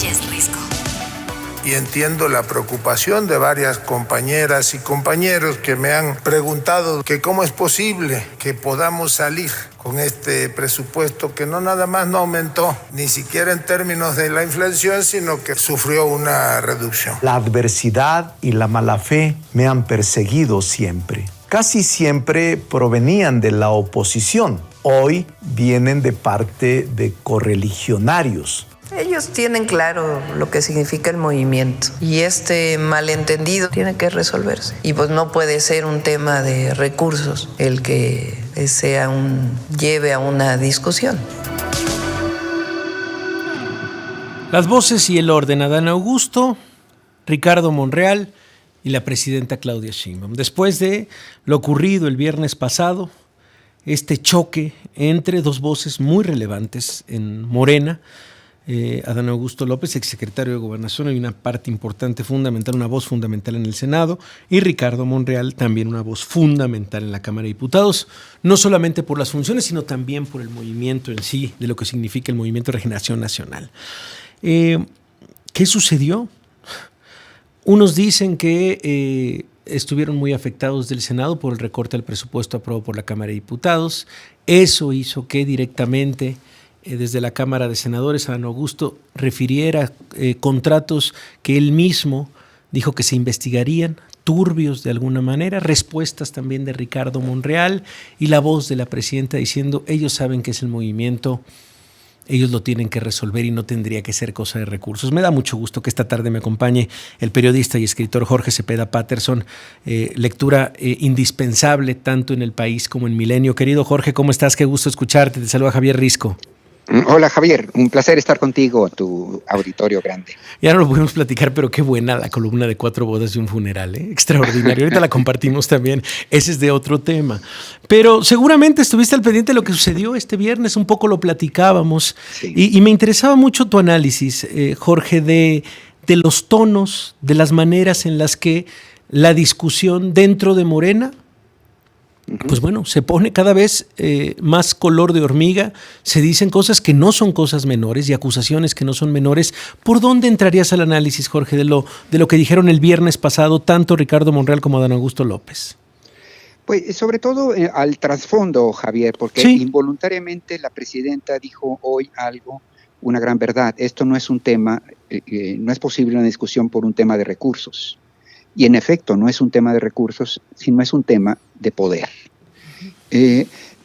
Oyes, Risco. Y entiendo la preocupación de varias compañeras y compañeros que me han preguntado que cómo es posible que podamos salir con este presupuesto que no nada más no aumentó, ni siquiera en términos de la inflación, sino que sufrió una reducción. La adversidad y la mala fe me han perseguido siempre. Casi siempre provenían de la oposición. Hoy vienen de parte de correligionarios. Ellos tienen claro lo que significa el movimiento y este malentendido tiene que resolverse. Y pues no puede ser un tema de recursos el que lleve a una discusión. Las voces y el orden: Adán Augusto, Ricardo Monreal y la presidenta Claudia Sheinbaum. Después de lo ocurrido el viernes pasado, este choque entre dos voces muy relevantes en Morena, Adán Augusto López, exsecretario de Gobernación, y una parte importante, fundamental, una voz fundamental en el Senado, y Ricardo Monreal, también una voz fundamental en la Cámara de Diputados, no solamente por las funciones, sino también por el movimiento en sí, de lo que significa el Movimiento de Regeneración Nacional. ¿Qué sucedió? Unos dicen que estuvieron muy afectados del Senado por el recorte al presupuesto aprobado por la Cámara de Diputados. Eso hizo que directamente desde la Cámara de Senadores Adán Augusto refiriera contratos que él mismo dijo que se investigarían, turbios de alguna manera, respuestas también de Ricardo Monreal y la voz de la presidenta diciendo: ellos saben que es el movimiento, ellos lo tienen que resolver y no tendría que ser cosa de recursos. Me da mucho gusto que esta tarde me acompañe el periodista y escritor Jorge Cepeda Patterson, lectura indispensable tanto en El País como en Milenio. Querido Jorge, ¿cómo estás? Qué gusto escucharte. Te saluda Javier Risco. Hola Javier, un placer estar contigo, tu auditorio grande. Ya no lo pudimos platicar, pero qué buena la columna de 4 bodas y un funeral, extraordinario. Ahorita la compartimos también, ese es de otro tema. Pero seguramente estuviste al pendiente de lo que sucedió este viernes, un poco lo platicábamos, sí. Y me interesaba mucho tu análisis, Jorge, de los tonos, de las maneras en las que la discusión dentro de Morena, pues bueno, se pone cada vez más color de hormiga, se dicen cosas que no son cosas menores y acusaciones que no son menores. ¿Por dónde entrarías al análisis, Jorge, de lo que dijeron el viernes pasado tanto Ricardo Monreal como Adán Augusto López? Pues sobre todo al trasfondo, Javier, porque sí, involuntariamente la presidenta dijo hoy una gran verdad. Esto no es un tema, no es posible una discusión por un tema de recursos. Y en efecto, no es un tema de recursos, sino es un tema de poder.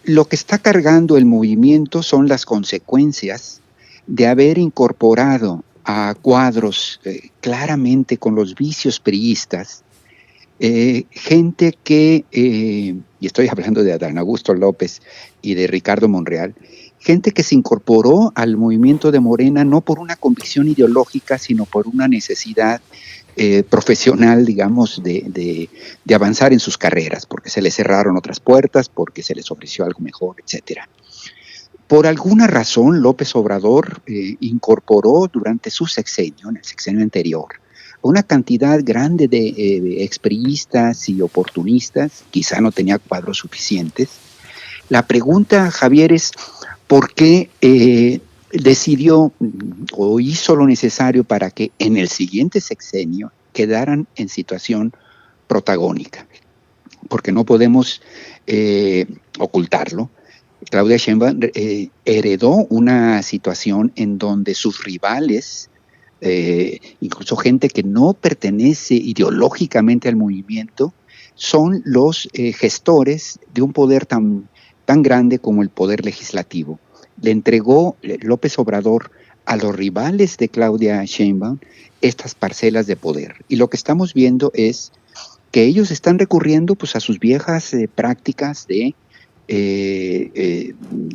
Lo que está cargando el movimiento son las consecuencias de haber incorporado a cuadros claramente con los vicios priistas, gente que, y estoy hablando de Adán Augusto López y de Ricardo Monreal, gente que se incorporó al movimiento de Morena no por una convicción ideológica, sino por una necesidad profesional, digamos, de avanzar en sus carreras, porque se les cerraron otras puertas, porque se les ofreció algo mejor, etcétera. Por alguna razón, López Obrador incorporó durante su sexenio, en el sexenio anterior, una cantidad grande de expriistas y oportunistas, quizá no tenía cuadros suficientes. La pregunta, Javier, es ¿por qué decidió o hizo lo necesario para que en el siguiente sexenio quedaran en situación protagónica? Porque no podemos ocultarlo. Claudia Sheinbaum heredó una situación en donde sus rivales, incluso gente que no pertenece ideológicamente al movimiento, son los gestores de un poder tan grande como el poder legislativo. Le entregó López Obrador a los rivales de Claudia Sheinbaum estas parcelas de poder. Y lo que estamos viendo es que ellos están recurriendo pues, a sus viejas prácticas de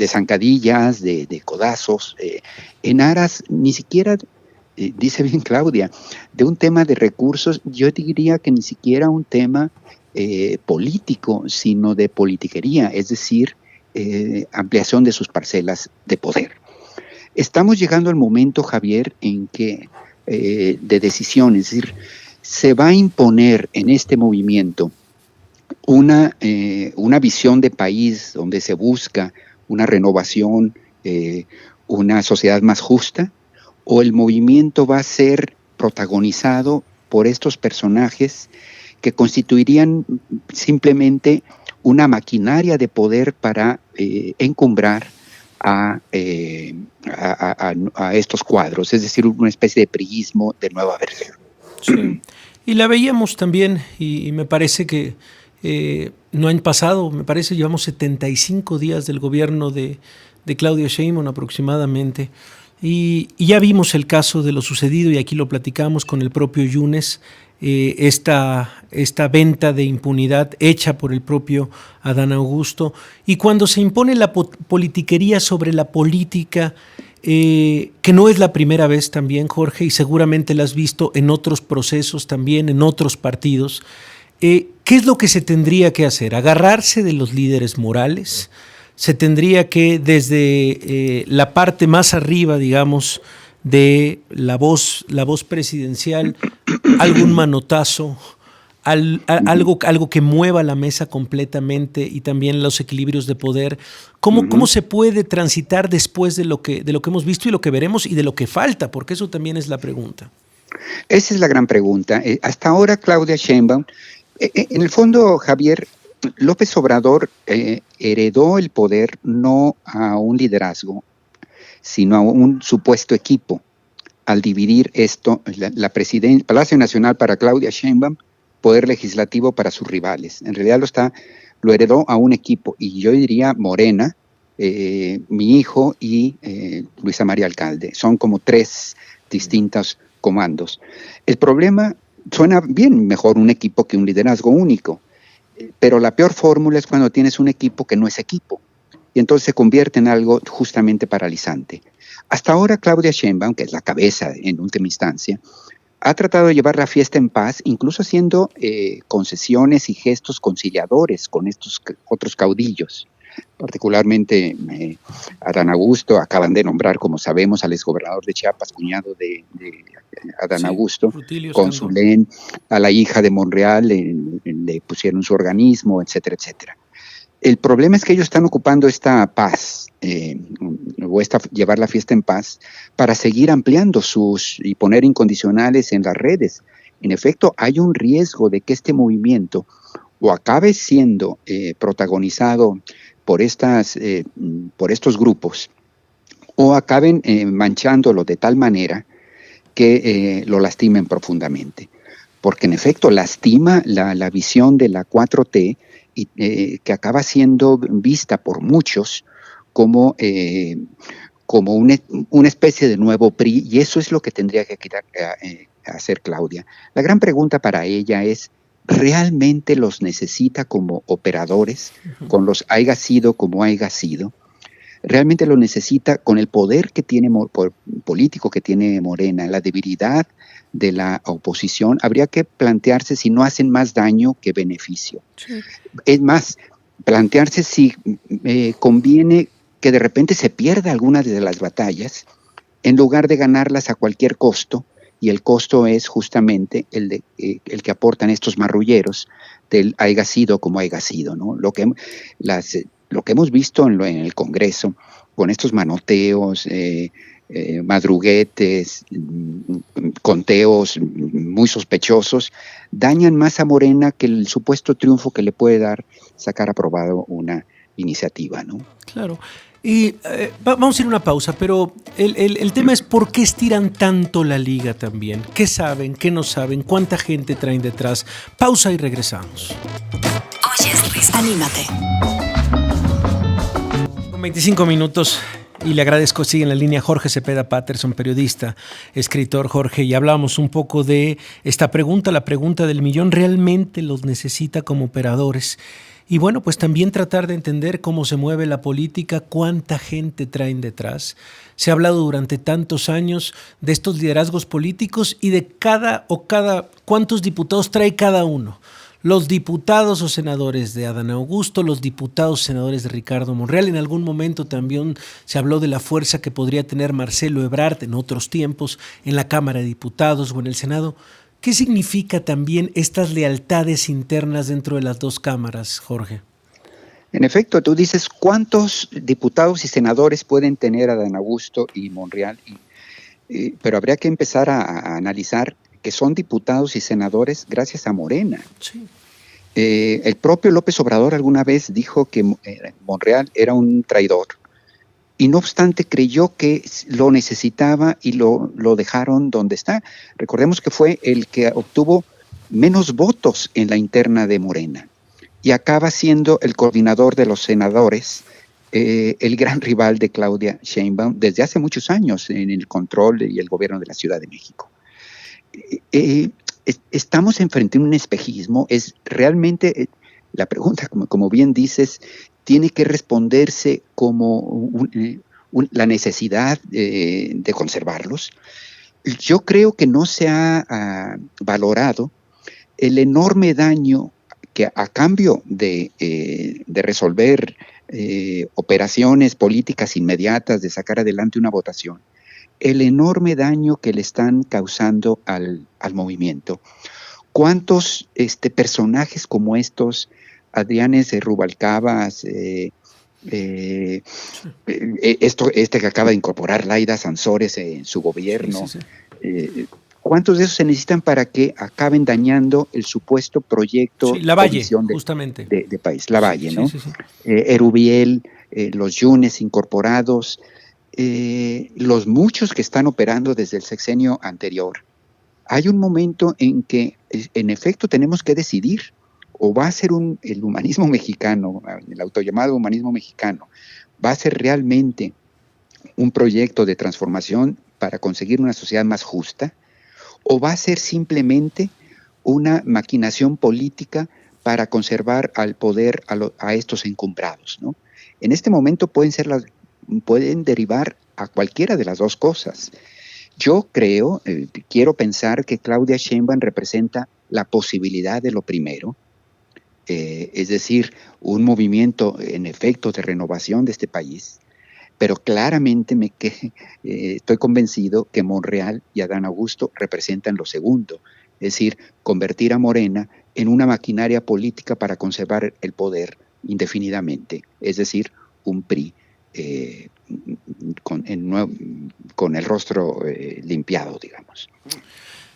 zancadillas, de codazos, en aras ni siquiera, dice bien Claudia, de un tema de recursos, yo diría que ni siquiera un tema político, sino de politiquería, es decir, ampliación de sus parcelas de poder. Estamos llegando al momento, Javier, en que de decisión, es decir, se va a imponer en este movimiento una visión de país donde se busca una renovación, una sociedad más justa, o el movimiento va a ser protagonizado por estos personajes que constituirían simplemente una maquinaria de poder para encumbrar a estos cuadros, es decir, una especie de priismo de nueva versión. Sí. Y la veíamos también, y me parece que no han pasado, me parece, llevamos 75 días del gobierno de Claudia Sheinbaum aproximadamente, y ya vimos el caso de lo sucedido, y aquí lo platicamos con el propio Yunes, esta venta de impunidad hecha por el propio Adán Augusto, y cuando se impone la politiquería sobre la política, que no es la primera vez también, Jorge, y seguramente la has visto en otros procesos también, en otros partidos, ¿qué es lo que se tendría que hacer? ¿Agarrarse de los líderes morales? ¿Se tendría que desde la parte más arriba, digamos, de la voz presidencial, algún manotazo, algo que mueva la mesa completamente y también los equilibrios de poder? ¿Cómo se puede transitar después de lo que hemos visto y lo que veremos y de lo que falta? Porque eso también es la pregunta. Esa es la gran pregunta. Hasta ahora Claudia Sheinbaum, en el fondo, Javier, López Obrador heredó el poder no a un liderazgo, sino a un supuesto equipo. Al dividir esto, la presidencia, Palacio Nacional para Claudia Sheinbaum, poder legislativo para sus rivales. En realidad lo heredó a un equipo, y yo diría Morena, mi hijo y Luisa María Alcalde. Son como tres distintos comandos. El problema, suena bien mejor un equipo que un liderazgo único, pero la peor fórmula es cuando tienes un equipo que no es equipo, y entonces se convierte en algo justamente paralizante. Hasta ahora Claudia Sheinbaum, que es la cabeza en última instancia, ha tratado de llevar la fiesta en paz, incluso haciendo concesiones y gestos conciliadores con estos otros caudillos. Particularmente Adán Augusto, acaban de nombrar, como sabemos, al exgobernador de Chiapas, cuñado de Adán Augusto, Consulén, a la hija de Monreal, le pusieron su organismo, etcétera, etcétera. El problema es que ellos están ocupando esta paz, llevar la fiesta en paz, para seguir ampliando y poner incondicionales en las redes. En efecto, hay un riesgo de que este movimiento o acabe siendo protagonizado por estos grupos, o acaben manchándolo de tal manera que lo lastimen profundamente. Porque en efecto lastima la visión de la 4T, y que acaba siendo vista por muchos como una especie de nuevo PRI, y eso es lo que tendría que hacer Claudia. La gran pregunta para ella es, ¿realmente los necesita como operadores, con los haya sido como haya sido? ¿Realmente lo necesita con el poder que tiene político que tiene Morena, la debilidad de la oposición? Habría que plantearse si no hacen más daño que beneficio. Sí. Es más, plantearse si conviene que de repente se pierda alguna de las batallas en lugar de ganarlas a cualquier costo, y el costo es justamente el que aportan estos marrulleros del haya sido como haya sido, ¿no? Lo que hemos visto en el Congreso, con estos manoteos, madruguetes, conteos muy sospechosos, dañan más a Morena que el supuesto triunfo que le puede dar sacar aprobado una iniciativa, ¿no? Claro. Y vamos a ir a una pausa, pero el tema es ¿por qué estiran tanto la liga también? ¿Qué saben? ¿Qué no saben? ¿Cuánta gente traen detrás? Pausa y regresamos. Oyes, Luis, anímate. 25 minutos y le agradezco. Sigue en la línea Jorge Cepeda Patterson, periodista, escritor. Jorge, y hablamos un poco de esta pregunta, la pregunta del millón. ¿Realmente los necesita como operadores? Y bueno, pues también tratar de entender cómo se mueve la política, cuánta gente traen detrás. Se ha hablado durante tantos años de estos liderazgos políticos y de cuántos diputados trae cada uno. Los diputados o senadores de Adán Augusto, los diputados o senadores de Ricardo Monreal. En algún momento también se habló de la fuerza que podría tener Marcelo Ebrard en otros tiempos en la Cámara de Diputados o en el Senado. ¿Qué significa también estas lealtades internas dentro de las dos cámaras, Jorge? En efecto, tú dices, ¿cuántos diputados y senadores pueden tener Adán Augusto y Monreal? pero habría que empezar a analizar que son diputados y senadores gracias a Morena. Sí. El propio López Obrador alguna vez dijo que Monreal era un traidor, y no obstante creyó que lo necesitaba y lo dejaron donde está. Recordemos que fue el que obtuvo menos votos en la interna de Morena y acaba siendo el coordinador de los senadores, el gran rival de Claudia Sheinbaum desde hace muchos años en el control y el gobierno de la Ciudad de México. Estamos enfrente a un espejismo. Es realmente la pregunta, como bien dices, tiene que responderse como la necesidad de conservarlos. Yo creo que no se ha valorado el enorme daño que, a cambio de resolver operaciones políticas inmediatas, de sacar adelante una votación, el enorme daño que le están causando al movimiento. ¿Cuántos personajes como estos, Adrianes Rubalcabas, que acaba de incorporar Laida Sansores en su gobierno, cuántos de esos se necesitan para que acaben dañando el supuesto proyecto Lavalle, justamente de país? Lavalle, ¿no? Erubiel, los Yunes incorporados, los muchos que están operando desde el sexenio anterior. Hay un momento en que, en efecto, tenemos que decidir: o va a ser el humanismo mexicano, el autollamado humanismo mexicano, va a ser realmente un proyecto de transformación para conseguir una sociedad más justa, o va a ser simplemente una maquinación política para conservar al poder a estos encumbrados, ¿no? En este momento pueden derivar a cualquiera de las dos cosas. Yo quiero pensar que Claudia Sheinbaum representa la posibilidad de lo primero, es decir, un movimiento en efecto de renovación de este país, pero claramente estoy convencido que Monreal y Adán Augusto representan lo segundo, es decir, convertir a Morena en una maquinaria política para conservar el poder indefinidamente, es decir, un PRI con el rostro limpiado, digamos.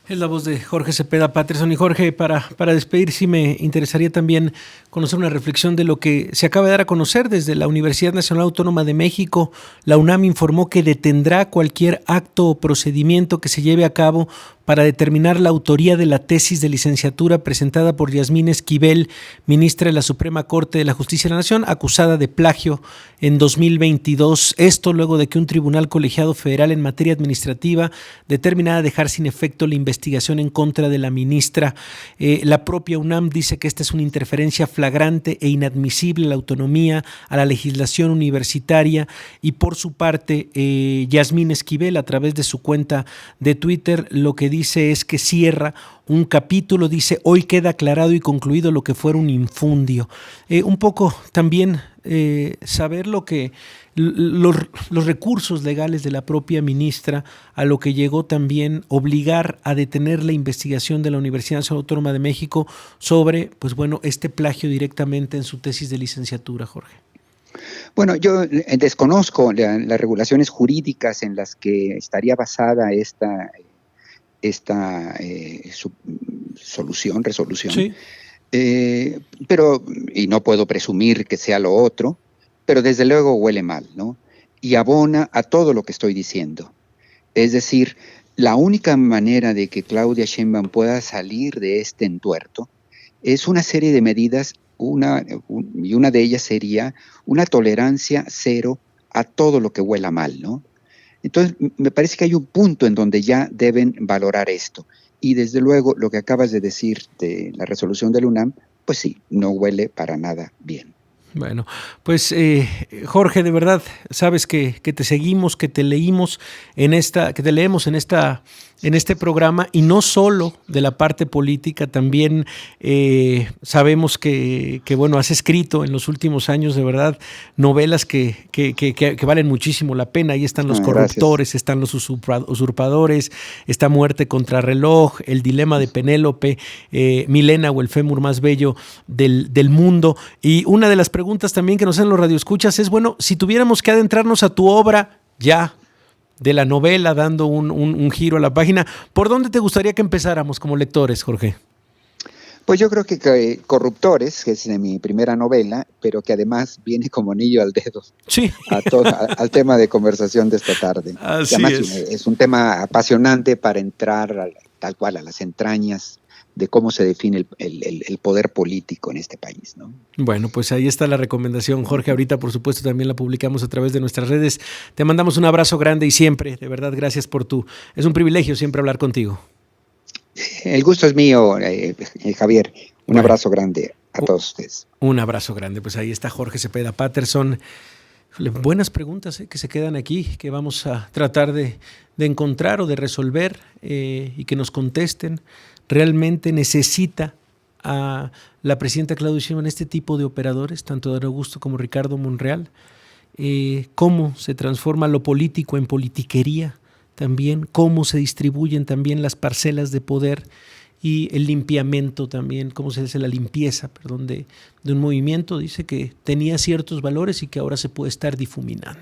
Es la voz de Jorge Cepeda Patterson. Y Jorge, para despedir, sí me interesaría también conocer una reflexión de lo que se acaba de dar a conocer desde la Universidad Nacional Autónoma de México. La UNAM informó que detendrá cualquier acto o procedimiento que se lleve a cabo para determinar la autoría de la tesis de licenciatura presentada por Yasmín Esquivel, ministra de la Suprema Corte de la Justicia de la Nación, acusada de plagio en 2022. Esto luego de que un tribunal colegiado federal en materia administrativa determinara dejar sin efecto la investigación en contra de la ministra. La propia UNAM dice que esta es una interferencia flagrante e inadmisible a la autonomía, a la legislación universitaria, y por su parte Yasmín Esquivel, a través de su cuenta de Twitter, lo que dice es que cierra un capítulo, dice: hoy queda aclarado y concluido lo que fuera un infundio. Un poco también saber los recursos legales de la propia ministra, a lo que llegó también obligar a detener la investigación de la Universidad Nacional Autónoma de México sobre, este plagio directamente en su tesis de licenciatura, Jorge. Bueno, yo desconozco las regulaciones jurídicas en las que estaría basada esta resolución, sí. Pero no puedo presumir que sea lo otro, pero desde luego huele mal, ¿no? Y abona a todo lo que estoy diciendo. Es decir, la única manera de que Claudia Sheinbaum pueda salir de este entuerto es una serie de medidas, y una de ellas sería una tolerancia cero a todo lo que huela mal, ¿no? Entonces, me parece que hay un punto en donde ya deben valorar esto. Y desde luego, lo que acabas de decir de la resolución del UNAM, pues sí, no huele para nada bien. Bueno, pues Jorge, de verdad, sabes que te seguimos, que te leímos que te leemos en este programa, y no solo de la parte política, también sabemos que has escrito en los últimos años, de verdad, novelas que valen muchísimo la pena. Ahí están Los corruptores, gracias. Están Los usurpadores, está Muerte contra reloj, El dilema de Penélope, Milena o el fémur más bello del mundo. Y una de las preguntas también que nos hacen los radioescuchas es, si tuviéramos que adentrarnos a tu obra ya de la novela, dando un giro a la página. ¿Por dónde te gustaría que empezáramos como lectores, Jorge? Pues yo creo que Corruptores, que es de mi primera novela, pero que además viene como anillo al dedo Sí. al tema de conversación de esta tarde. Así además es. Es un tema apasionante para entrar tal cual a las entrañas de cómo se define el poder político en este país, ¿no? Bueno, pues ahí está la recomendación, Jorge. Ahorita, por supuesto, también la publicamos a través de nuestras redes. Te mandamos un abrazo grande y siempre, de verdad, gracias por Es un privilegio siempre hablar contigo. El gusto es mío, Javier. Un abrazo grande a todos ustedes. Un abrazo grande. Pues ahí está Jorge Cepeda Patterson. Buenas preguntas que se quedan aquí, que vamos a tratar de encontrar o de resolver y que nos contesten. ¿Realmente necesita a la presidenta Claudia Sheinbaum este tipo de operadores, tanto Dan Augusto como Ricardo Monreal? ¿Cómo se transforma lo político en politiquería? También cómo se distribuyen también las parcelas de poder y el limpiamiento también, cómo se hace la limpieza, de un movimiento. Dice que tenía ciertos valores y que ahora se puede estar difuminando.